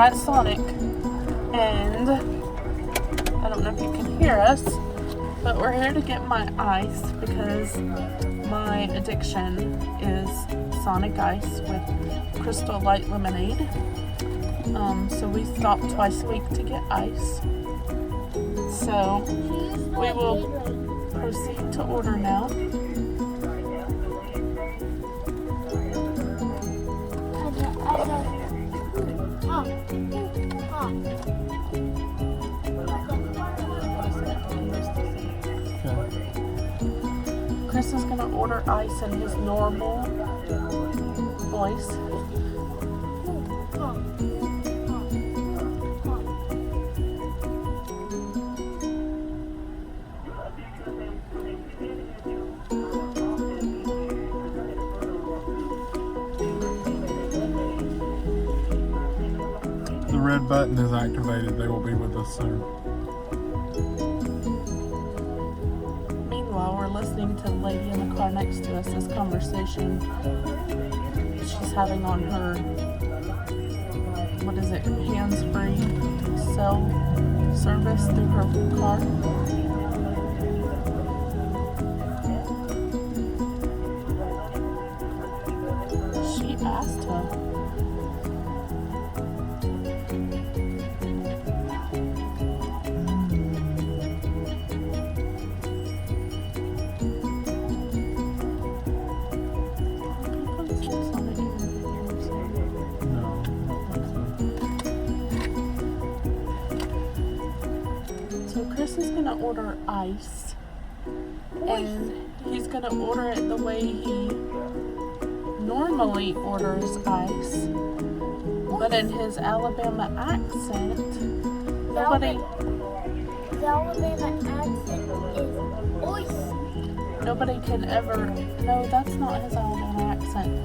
at Sonic, and I don't know if you can hear us, but we're here to get my ice because my addiction is Sonic Ice with Crystal Light Lemonade. So we stop twice a week to get ice. So we will proceed to order now. Chris is gonna order ice in his normal voice. The red button is activated. They will be with us soon. Meanwhile, we're listening to the lady in the car next to us, this conversation she's having on her, what is it, hands-free cell service through her car. She asked him. So Chris is gonna order ice, and he's gonna order it the way he normally orders ice, but in his Alabama accent. The Alabama accent is oyster. Nobody can ever. No, that's not his Alabama accent.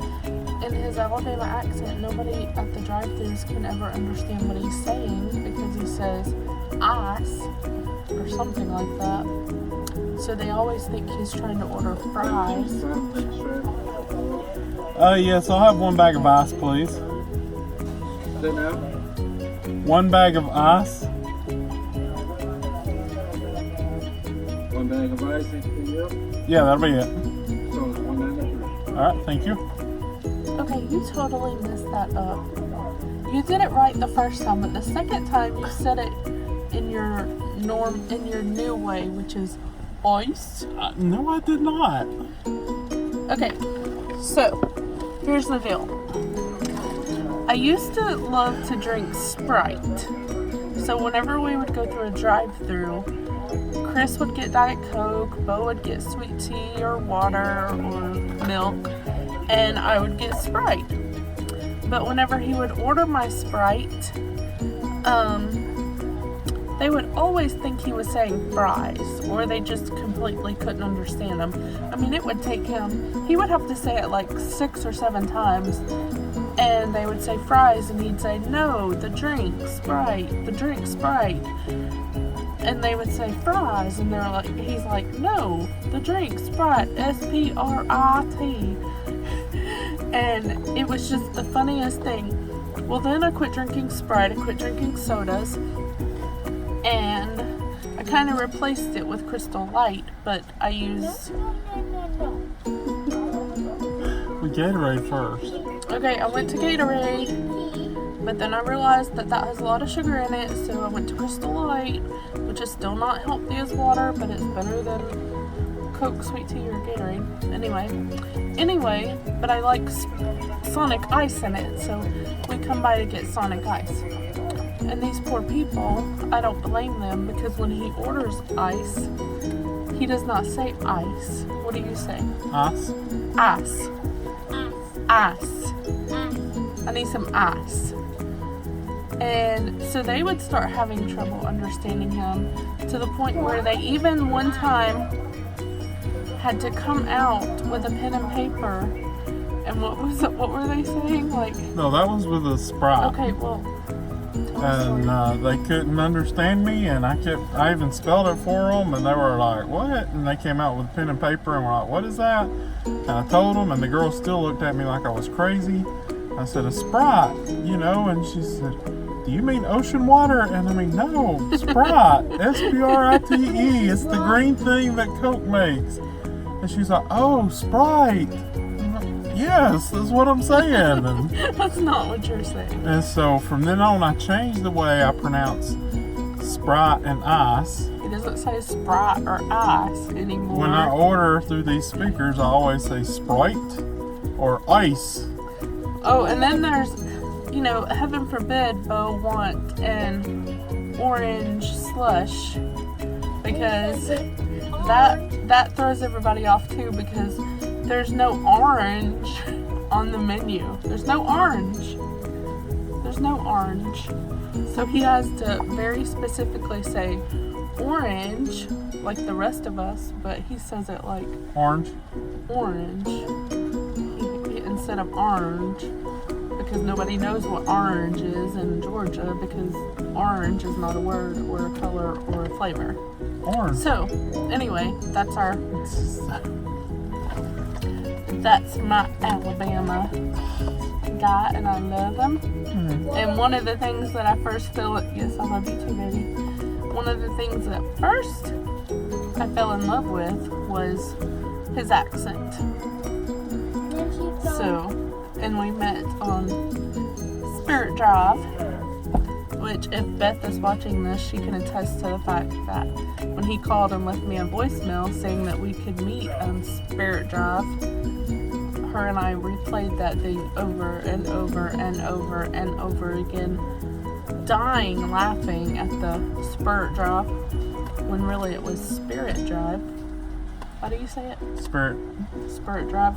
In his Alabama accent, nobody at the drive-thrus can ever understand what he's saying because he says ice or something like that. So they always think he's trying to order fries. Yes, I'll have one bag of ice, please. One bag of ice. One bag of ice, anything else? Yeah, that'll be it. So it's 193. All right, thank you. Okay, you totally messed that up. You did it right the first time, but the second time you said it in your new way, which is ice. No, I did not. Okay, so here's the deal. I used to love to drink Sprite. So whenever we would go through a drive-thru, Chris would get Diet Coke, Bo would get sweet tea or water or milk, and I would get Sprite. But whenever he would order my Sprite, they would always think he was saying fries, or they just completely couldn't understand him. I mean, it would take him, he would have to say it like 6 or 7 times, and they would say fries, and he'd say, no, the drink, Sprite, the drink, Sprite. And they would say fries, and they're like, he's like, no, the drink, Sprite, S-P-R-I-T. And it was just the funniest thing. Well, then I quit drinking Sprite, I quit drinking sodas, and I kind of replaced it with Crystal Light, but I use... We Gatorade first. Okay, I went to Gatorade, but then I realized that has a lot of sugar in it, so I went to Crystal Light, which is still not healthy as water, but it's better than Coke, sweet tea, or Gatorade. Anyway, but I like Sonic Ice in it, so we come by to get Sonic Ice. And these poor people, I don't blame them, because when he orders ice, he does not say ice. What do you say? Ice. Ice. Ice. I need some ice. And so they would start having trouble understanding him, to the point where they even one time had to come out with a pen and paper. And what were they saying? Like, No, that was with a Sprite. okay, well, And they couldn't understand me, and I even spelled it for them, and they were like, what? And they came out with pen and paper and were like, what is that? And I told them, and the girl still looked at me like I was crazy. I said, a Sprite, and she said, do you mean ocean water? And I mean, no, Sprite, S-P-R-I-T-E. It's the green thing that Coke makes. And she's like, oh, Sprite. Yes, that's what I'm saying. And, That's not what you're saying. and so from then on, I changed the way I pronounce Sprite and ice. He doesn't say Sprite or ice anymore. When I order through these speakers, I always say Sprite or ice. Oh, and then there's, heaven forbid Bo want an orange slush, because that throws everybody off too, because there's no orange on the menu. There's no orange. There's no orange. So he has to very specifically say orange, like the rest of us, but he says it like Orange. instead of orange, because nobody knows what orange is in Georgia, because orange is not a word or a color or a flavor. Orange. So, anyway, that's my Alabama guy, and I love him. And one of the things that I first yes, I love you too, baby. One of the things that first I fell in love with was his accent. So, and we met on Spirit Drive, which if Beth is watching this, she can attest to the fact that when he called and left me a voicemail saying that we could meet on Spirit Drive, her and I replayed that thing over and over and over and over again, dying laughing at the Spirit Drive, when really it was Spirit Drive. How do you say it? Spirit. Spirit Drive.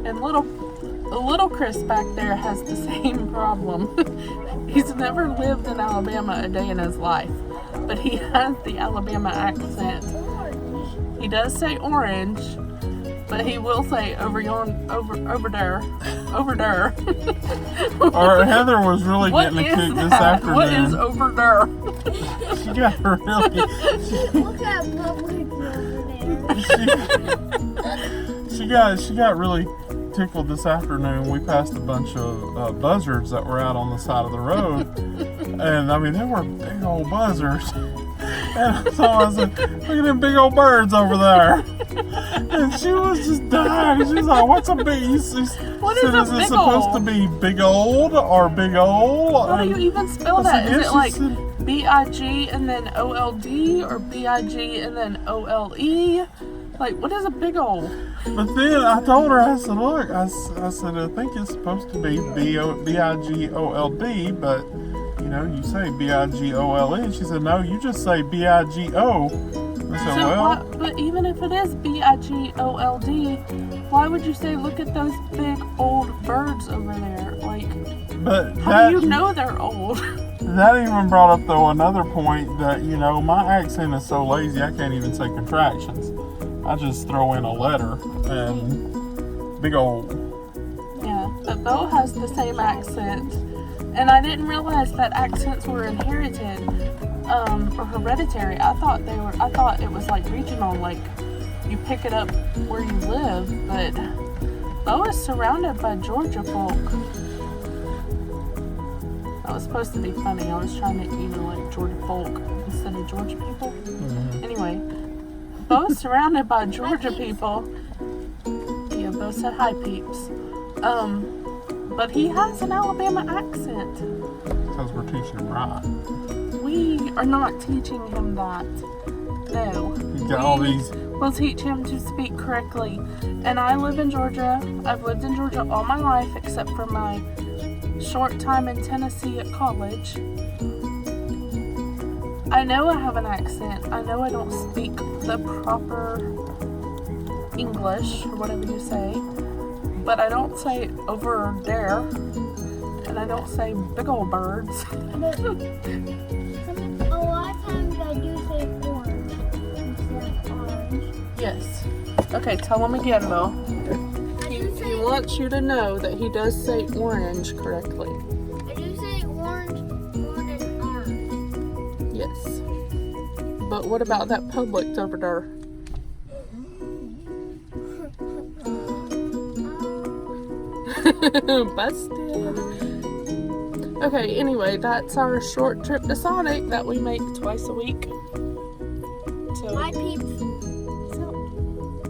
And little Chris back there has the same problem. He's never lived in Alabama a day in his life, but he has the Alabama accent. He does say orange, but he will say over there. Or Heather was really What getting a is kick this that? afternoon. What is over there? She got really. Look at Publix over there. She got really tickled this afternoon. We passed a bunch of buzzards that were out on the side of the road, and I mean they were big old buzzards. And so I said, "Look at them big old birds over there." And she was just dying. She was like, "What's a big?" What said, is a "Is it big supposed ol'?" to be big old or big old?" How do you even spell I that? said, Is "Yes," it she like said. B-I-G and then O-L-D, or B-I-G and then O-L-E? Like, what is a big ol'? But then I told her, I said, look, I said, I think it's supposed to be B-I-G-O-L-D, but, you say B-I-G-O-L-E. And she said, no, you just say B-I-G-O. I said, So well, but even if it is B-I-G-O-L-D, why would you say, look at those big old birds over there? Like, but how do you know they're old? that even brought up, though, another point that, my accent is so lazy, I can't even say contractions. I just throw in a letter and big old. Yeah, but Bo has the same accent, and I didn't realize that accents were inherited or hereditary. I thought it was like regional, like you pick it up where you live. But Bo is surrounded by Georgia folk. That was supposed to be funny. I was trying to like Georgia folk instead of Georgia people. Mm-hmm. Anyway, Bo's surrounded by Georgia people. Yeah, Bo said hi, peeps. But he has an Alabama accent. Because we're teaching him right. We are not teaching him that. No. He's got all these. We'll teach him to speak correctly. And I live in Georgia. I've lived in Georgia all my life, except for my short time in Tennessee at college. I know I have an accent. I know I don't speak the proper English, or whatever you say. But I don't say over there. And I don't say big old birds. But a lot of times I do say orange instead of orange. Yes. Okay, tell him again, Bo. He wants you to know that he does say orange correctly. I do say orange more than orange. Yes. But what about that Publix over there? Busted. Okay, anyway, that's our short trip to Sonic that we make twice a week. So My peeps,